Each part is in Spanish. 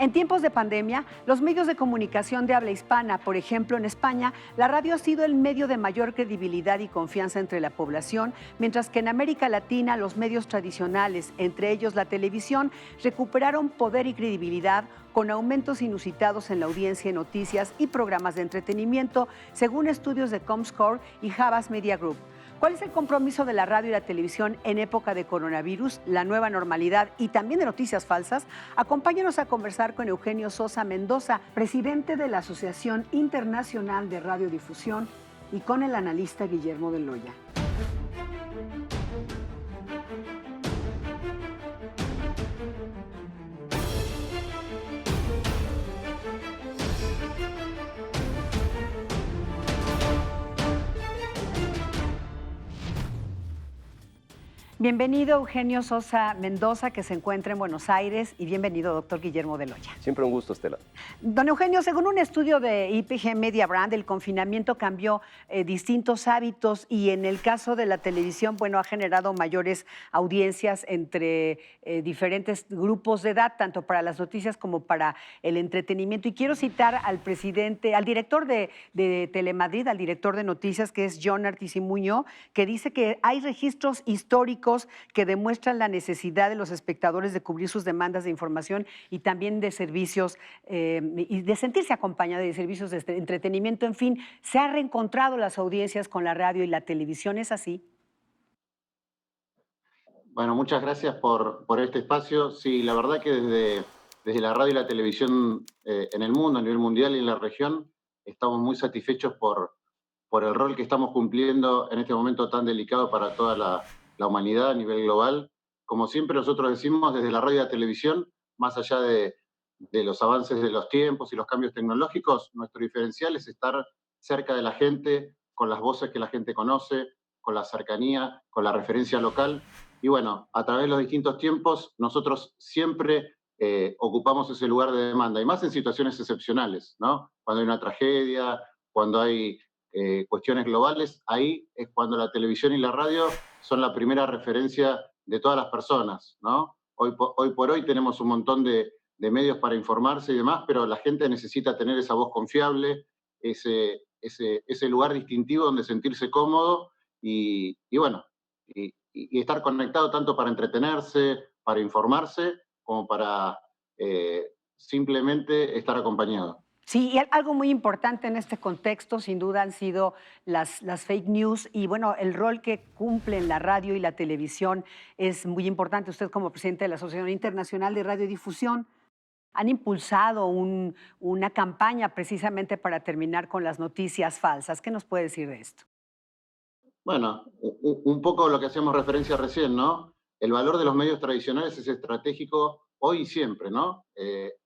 En tiempos de pandemia, los medios de comunicación de habla hispana, por ejemplo en España, la radio ha sido el medio de mayor credibilidad y confianza entre la población, mientras que en América Latina los medios tradicionales, entre ellos la televisión, recuperaron poder y credibilidad con aumentos inusitados en la audiencia de noticias y programas de entretenimiento, según estudios de Comscore y Havas Media Group. ¿Cuál es el compromiso de la radio y la televisión en época de coronavirus, la nueva normalidad y también de noticias falsas? Acompáñanos a conversar con Eugenio Sosa Mendoza, presidente de la Asociación Internacional de Radiodifusión, y con el analista Guillermo de Loya. Bienvenido Eugenio Sosa Mendoza, que se encuentra en Buenos Aires, y bienvenido doctor Guillermo de Loya. Siempre un gusto, Estela. Don Eugenio, según un estudio de IPG Media Brand, el confinamiento cambió distintos hábitos y en el caso de la televisión, bueno, ha generado mayores audiencias entre diferentes grupos de edad, tanto para las noticias como para el entretenimiento. Y quiero citar al director de Telemadrid, al director de noticias, que es John Artisimuño, que dice que hay registros históricos que demuestran la necesidad de los espectadores de cubrir sus demandas de información y también de servicios y de sentirse acompañado de servicios de entretenimiento. En fin, se han reencontrado las audiencias con la radio y la televisión, ¿es así? Bueno, muchas gracias por este espacio. Sí, la verdad que desde la radio y la televisión en el mundo, a nivel mundial y en la región, estamos muy satisfechos por el rol que estamos cumpliendo en este momento tan delicado para toda la humanidad a nivel global. Como siempre nosotros decimos, desde la radio y la televisión, más allá de los avances de los tiempos y los cambios tecnológicos, nuestro diferencial es estar cerca de la gente, con las voces que la gente conoce, con la cercanía, con la referencia local. Y bueno, a través de los distintos tiempos, nosotros siempre ocupamos ese lugar de demanda, y más en situaciones excepcionales, ¿no? Cuando hay una tragedia, cuando hay cuestiones globales, ahí es cuando la televisión y la radio son la primera referencia de todas las personas, ¿no? Hoy por hoy tenemos un montón de medios para informarse y demás, pero la gente necesita tener esa voz confiable, ese lugar distintivo donde sentirse cómodo y bueno, y estar conectado tanto para entretenerse, para informarse, como para simplemente estar acompañado. Sí, y algo muy importante en este contexto, sin duda, han sido las fake news y, bueno, el rol que cumplen la radio y la televisión es muy importante. Usted, como presidente de la Asociación Internacional de Radiodifusión, han impulsado una campaña precisamente para terminar con las noticias falsas. ¿Qué nos puede decir de esto? Bueno, un poco lo que hacemos referencia recién, ¿no? El valor de los medios tradicionales es estratégico hoy y siempre, ¿no?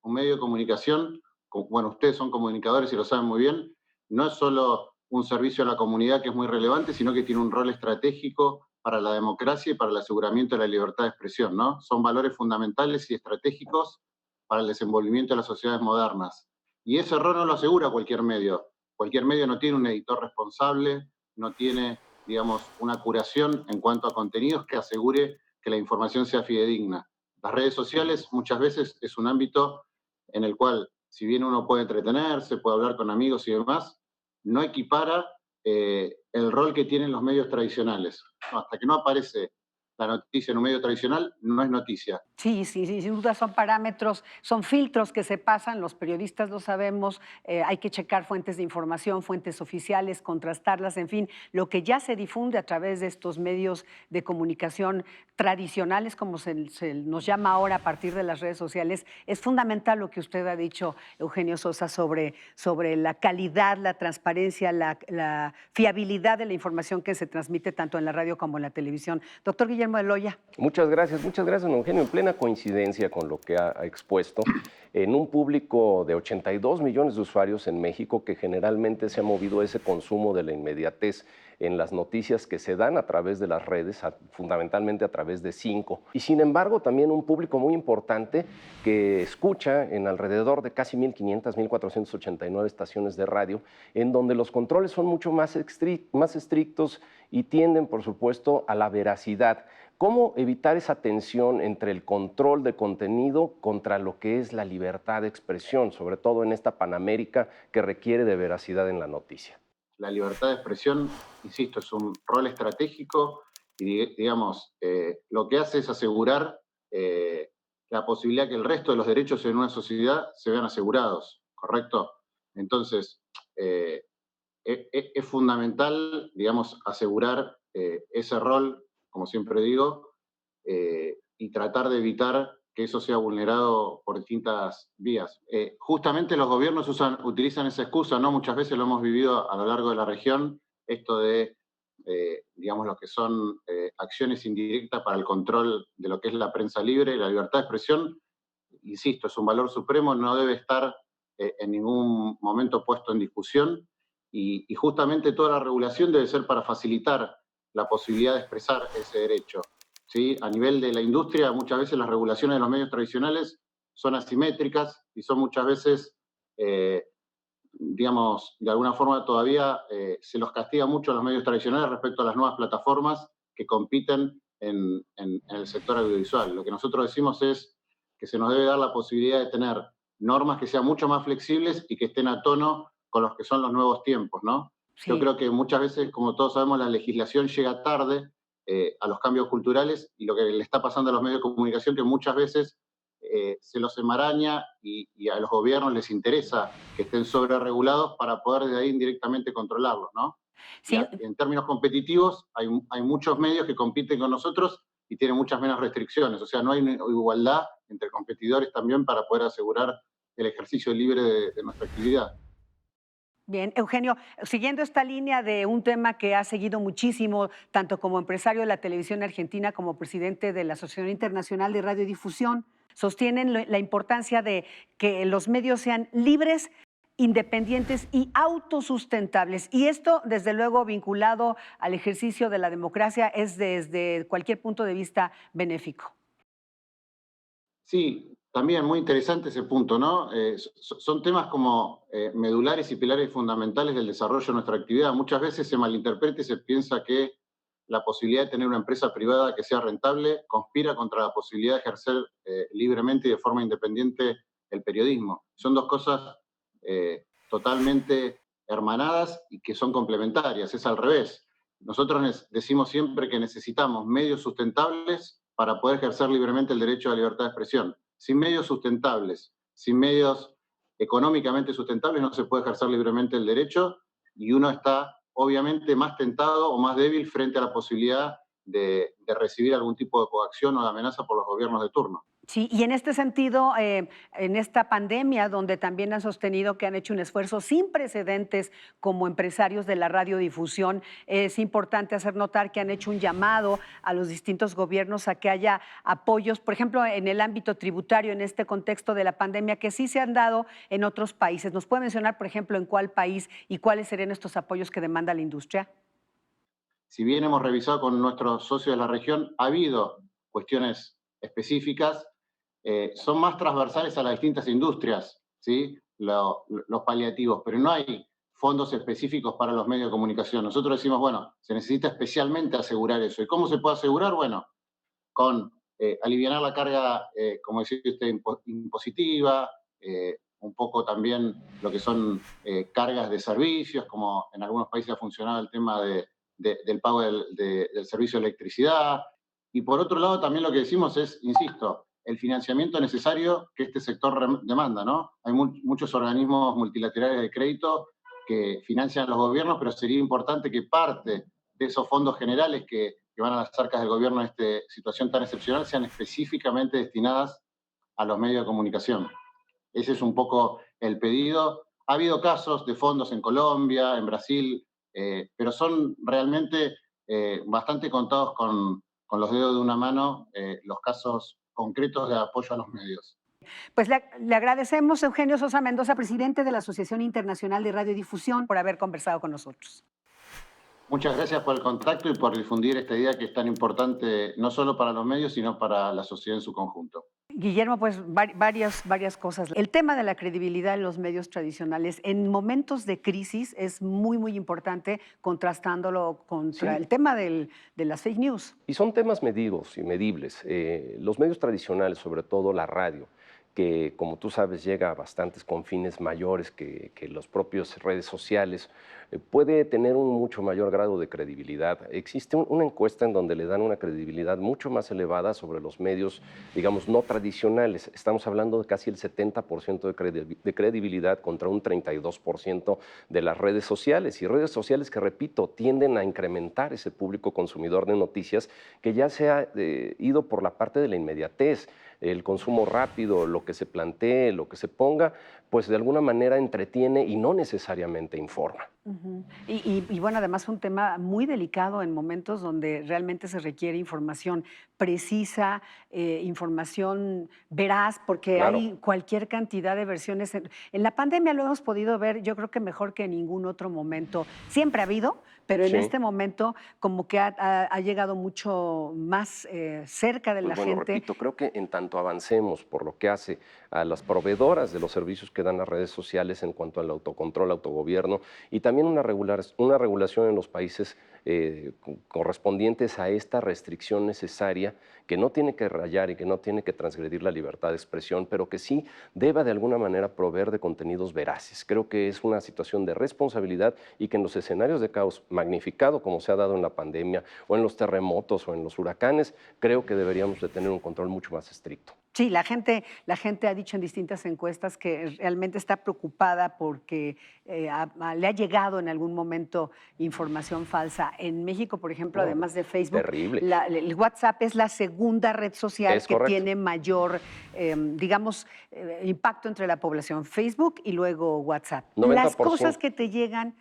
Un medio de comunicación, bueno, ustedes son comunicadores y lo saben muy bien, no es solo un servicio a la comunidad que es muy relevante, sino que tiene un rol estratégico para la democracia y para el aseguramiento de la libertad de expresión, ¿no? Son valores fundamentales y estratégicos para el desenvolvimiento de las sociedades modernas. Y ese rol no lo asegura cualquier medio. Cualquier medio no tiene un editor responsable, no tiene, digamos, una curación en cuanto a contenidos que asegure que la información sea fidedigna. Las redes sociales muchas veces es un ámbito en el cual, si bien uno puede entretenerse, puede hablar con amigos y demás, no equipara el rol que tienen los medios tradicionales. No, hasta que no aparece la noticia en un medio tradicional, no es noticia. Sí, sin duda son parámetros, son filtros que se pasan, los periodistas lo sabemos, hay que checar fuentes de información, fuentes oficiales, contrastarlas, en fin, lo que ya se difunde a través de estos medios de comunicación tradicionales, como se nos llama ahora a partir de las redes sociales, es fundamental lo que usted ha dicho, Eugenio Sosa, sobre la calidad, la transparencia, la fiabilidad de la información que se transmite tanto en la radio como en la televisión. Doctor Guillermo de Loya. Muchas gracias, Eugenio. En plena coincidencia con lo que ha expuesto, en un público de 82 millones de usuarios en México, que generalmente se ha movido ese consumo de la inmediatez en las noticias que se dan a través de las redes, fundamentalmente a través de 5. Y sin embargo, también un público muy importante que escucha en alrededor de casi 1.500, 1.489 estaciones de radio, en donde los controles son mucho más estrictos y tienden, por supuesto, a la veracidad. ¿Cómo evitar esa tensión entre el control de contenido contra lo que es la libertad de expresión, sobre todo en esta Panamérica que requiere de veracidad en la noticia? La libertad de expresión, insisto, es un rol estratégico y, digamos, lo que hace es asegurar la posibilidad que el resto de los derechos en una sociedad se vean asegurados, ¿correcto? Entonces, es fundamental, digamos, asegurar ese rol, como siempre digo, y tratar de evitar que eso sea vulnerado por distintas vías. Justamente los gobiernos utilizan esa excusa, ¿no? Muchas veces lo hemos vivido a lo largo de la región, esto de, digamos, lo que son acciones indirectas para el control de lo que es la prensa libre, la libertad de expresión, insisto, es un valor supremo, no debe estar en ningún momento puesto en discusión y justamente toda la regulación debe ser para facilitar la posibilidad de expresar ese derecho. ¿Sí? A nivel de la industria, muchas veces las regulaciones de los medios tradicionales son asimétricas y son muchas veces, digamos, de alguna forma todavía se los castiga mucho a los medios tradicionales respecto a las nuevas plataformas que compiten en el sector audiovisual. Lo que nosotros decimos es que se nos debe dar la posibilidad de tener normas que sean mucho más flexibles y que estén a tono con los que son los nuevos tiempos, ¿no? Sí. Yo creo que muchas veces, como todos sabemos, la legislación llega tarde a los cambios culturales y lo que le está pasando a los medios de comunicación que muchas veces se los enmaraña y a los gobiernos les interesa que estén sobreregulados para poder de ahí indirectamente controlarlos, ¿no? Sí. Y en términos competitivos, hay muchos medios que compiten con nosotros y tienen muchas menos restricciones, o sea, no hay igualdad entre competidores también para poder asegurar el ejercicio libre de nuestra actividad. Bien, Eugenio, siguiendo esta línea de un tema que ha seguido muchísimo, tanto como empresario de la televisión argentina como presidente de la Asociación Internacional de Radiodifusión, sostienen la importancia de que los medios sean libres, independientes y autosustentables. Y esto, desde luego, vinculado al ejercicio de la democracia, es desde cualquier punto de vista benéfico. Sí, también muy interesante ese punto, ¿no? Son temas como medulares y pilares fundamentales del desarrollo de nuestra actividad. Muchas veces se malinterpreta y se piensa que la posibilidad de tener una empresa privada que sea rentable conspira contra la posibilidad de ejercer libremente y de forma independiente el periodismo. Son dos cosas totalmente hermanadas y que son complementarias, es al revés. Nosotros decimos siempre que necesitamos medios sustentables para poder ejercer libremente el derecho a la libertad de expresión. Sin medios sustentables, sin medios económicamente sustentables, no se puede ejercer libremente el derecho y uno está obviamente más tentado o más débil frente a la posibilidad de recibir algún tipo de coacción o de amenaza por los gobiernos de turno. Sí, y en este sentido, en esta pandemia, donde también han sostenido que han hecho un esfuerzo sin precedentes como empresarios de la radiodifusión, es importante hacer notar que han hecho un llamado a los distintos gobiernos a que haya apoyos, por ejemplo, en el ámbito tributario, en este contexto de la pandemia, que sí se han dado en otros países. ¿Nos puede mencionar, por ejemplo, en cuál país y cuáles serían estos apoyos que demanda la industria? Si bien hemos revisado con nuestros socios de la región, ha habido cuestiones específicas, son más transversales a las distintas industrias, ¿sí? Los paliativos, pero no hay fondos específicos para los medios de comunicación. Nosotros decimos, bueno, se necesita especialmente asegurar eso. ¿Y cómo se puede asegurar? Bueno, con aliviar la carga, como decía usted, impositiva, un poco también lo que son cargas de servicios, como en algunos países ha funcionado el tema del pago del servicio de electricidad. Y por otro lado, también lo que decimos es, insisto, el financiamiento necesario que este sector demanda, ¿no? Hay muchos organismos multilaterales de crédito que financian los gobiernos, pero sería importante que parte de esos fondos generales que van a las arcas del gobierno en esta situación tan excepcional sean específicamente destinadas a los medios de comunicación. Ese es un poco el pedido. Ha habido casos de fondos en Colombia, en Brasil, pero son realmente bastante contados con los dedos de una mano los casos concretos de apoyo a los medios. Pues le agradecemos, Eugenio Sosa Mendoza, presidente de la Asociación Internacional de Radiodifusión, por haber conversado con nosotros. Muchas gracias por el contacto y por difundir esta idea que es tan importante no solo para los medios, sino para la sociedad en su conjunto. Guillermo, pues varias cosas. El tema de la credibilidad en los medios tradicionales en momentos de crisis es muy importante, contrastándolo contra Sí. el tema de las fake news. Y son temas medidos y medibles. Los medios tradicionales, sobre todo la radio, que como tú sabes llega a bastantes confines mayores que las propias redes sociales, puede tener un mucho mayor grado de credibilidad. Existe una encuesta en donde le dan una credibilidad mucho más elevada sobre los medios, digamos, no tradicionales. Estamos hablando de casi el 70% de credibilidad contra un 32% de las redes sociales. Y redes sociales que, repito, tienden a incrementar ese público consumidor de noticias que ya se ha ido por la parte de la inmediatez, el consumo rápido, lo que se plantee, lo que se ponga, pues de alguna manera entretiene y no necesariamente informa. Y bueno, además un tema muy delicado en momentos donde realmente se requiere información precisa, información veraz, porque Claro. hay cualquier cantidad de versiones. En la pandemia lo hemos podido ver, yo creo que mejor que en ningún otro momento. Siempre ha habido, pero en Sí. este momento como que ha llegado mucho más cerca de Pues la bueno, gente. repito, creo que en tanto avancemos por lo que hace a las proveedoras de los servicios que dan las redes sociales en cuanto al autocontrol, autogobierno y también una regulación en los países correspondientes a esta restricción necesaria que no tiene que rayar y que no tiene que transgredir la libertad de expresión, pero que sí deba de alguna manera proveer de contenidos veraces. Creo que es una situación de responsabilidad y que en los escenarios de caos magnificado como se ha dado en la pandemia o en los terremotos o en los huracanes, creo que deberíamos de tener un control mucho más estricto. Sí, la gente ha dicho en distintas encuestas que realmente está preocupada porque le ha llegado en algún momento información falsa. En México, por ejemplo, No, además de Facebook, terrible. el WhatsApp es la segunda red social Es que correcto. tiene mayor, digamos, impacto entre la población. Facebook y luego WhatsApp. Las 90%. cosas que te llegan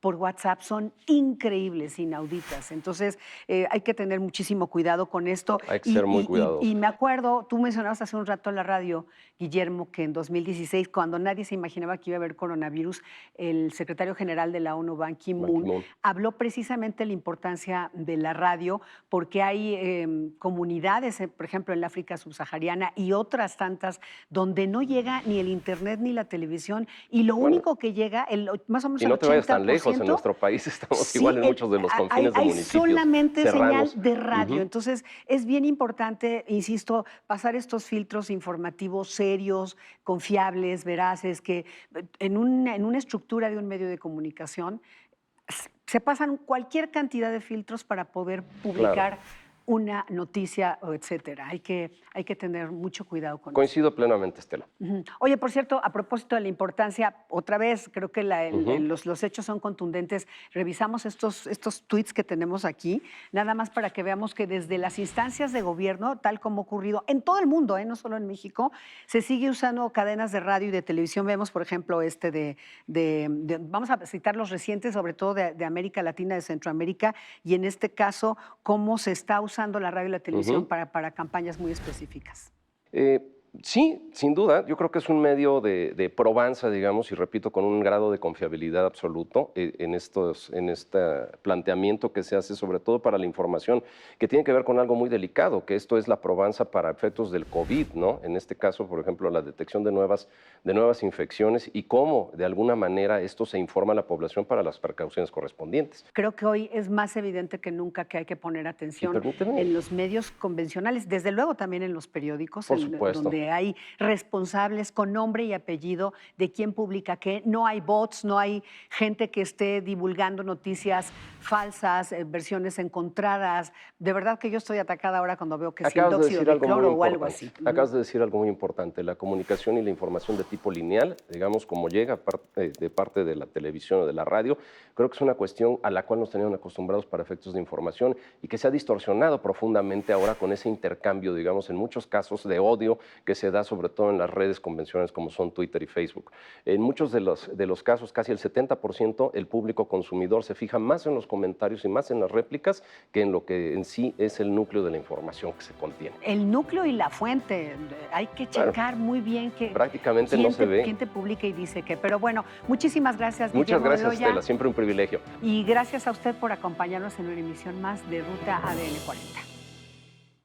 por WhatsApp son increíbles, inauditas. Entonces, hay que tener muchísimo cuidado con esto. Hay que ser muy cuidadosos. Y me acuerdo, tú mencionabas hace un rato en la radio, Guillermo, que en 2016, cuando nadie se imaginaba que iba a haber coronavirus, el secretario general de la ONU, Ban Ki-moon, Ki-moon. habló precisamente de la importancia de la radio, porque hay comunidades, por ejemplo, en la África subsahariana y otras tantas, donde no llega ni el internet ni la televisión, y lo Bueno, único que llega, más o menos y el no te vayas tan 80%, lejos, en nuestro país estamos sí, igual en muchos de los confines de hay municipios solamente serranos. señal de radio. Ujú. Entonces, es bien importante, insisto, pasar estos filtros informativos serios, confiables, veraces, que en una estructura de un medio de comunicación se pasan cualquier cantidad de filtros para poder publicar una noticia, o etcétera. Hay que tener mucho cuidado con eso. Coincido plenamente, Estela. Oye, por cierto, a propósito de la importancia, otra vez, creo que los hechos son contundentes. Revisamos estos tweets que tenemos aquí, nada más para que veamos que desde las instancias de gobierno, tal como ha ocurrido en todo el mundo, no solo en México, se sigue usando cadenas de radio y de televisión. Vemos, por ejemplo, vamos a citar los recientes, sobre todo de América Latina, de Centroamérica, y en este caso, cómo se está usando la radio y la televisión para campañas muy específicas. Sí, sin duda. Yo creo que es un medio de probanza, digamos, y repito, con un grado de confiabilidad absoluto en este planteamiento que se hace, sobre todo para la información, que tiene que ver con algo muy delicado, que esto es la probanza para efectos del COVID, ¿no? En este caso, por ejemplo, la detección de nuevas infecciones y cómo, de alguna manera, esto se informa a la población para las precauciones correspondientes. Creo que hoy es más evidente que nunca que hay que poner atención permíteme. en los medios convencionales, desde luego también en los periódicos, Por supuesto. donde hay responsables con nombre y apellido de quién publica qué. No hay bots, no hay gente que esté divulgando noticias falsas, versiones encontradas. De verdad que yo estoy atacada ahora cuando veo que si el óxido de cloro o algo así. Acabas de decir algo muy importante. La comunicación y la información de tipo lineal, digamos, como llega de parte de la televisión o de la radio, creo que es una cuestión a la cual nos tenían acostumbrados para efectos de información y que se ha distorsionado profundamente ahora con ese intercambio, digamos, en muchos casos de odio que que se da sobre todo en las redes convencionales como son Twitter y Facebook. En muchos de los casos, casi el 70%, el público consumidor se fija más en los comentarios y más en las réplicas que en lo que en sí es el núcleo de la información que se contiene. El núcleo y la fuente, hay que checar muy bien que prácticamente no se ve. Quién te publica y dice qué. Pero bueno, muchísimas gracias, Muchas Guillermo gracias, Loya. Estela, siempre un privilegio. Y gracias a usted por acompañarnos en una emisión más de Ruta ADN 40.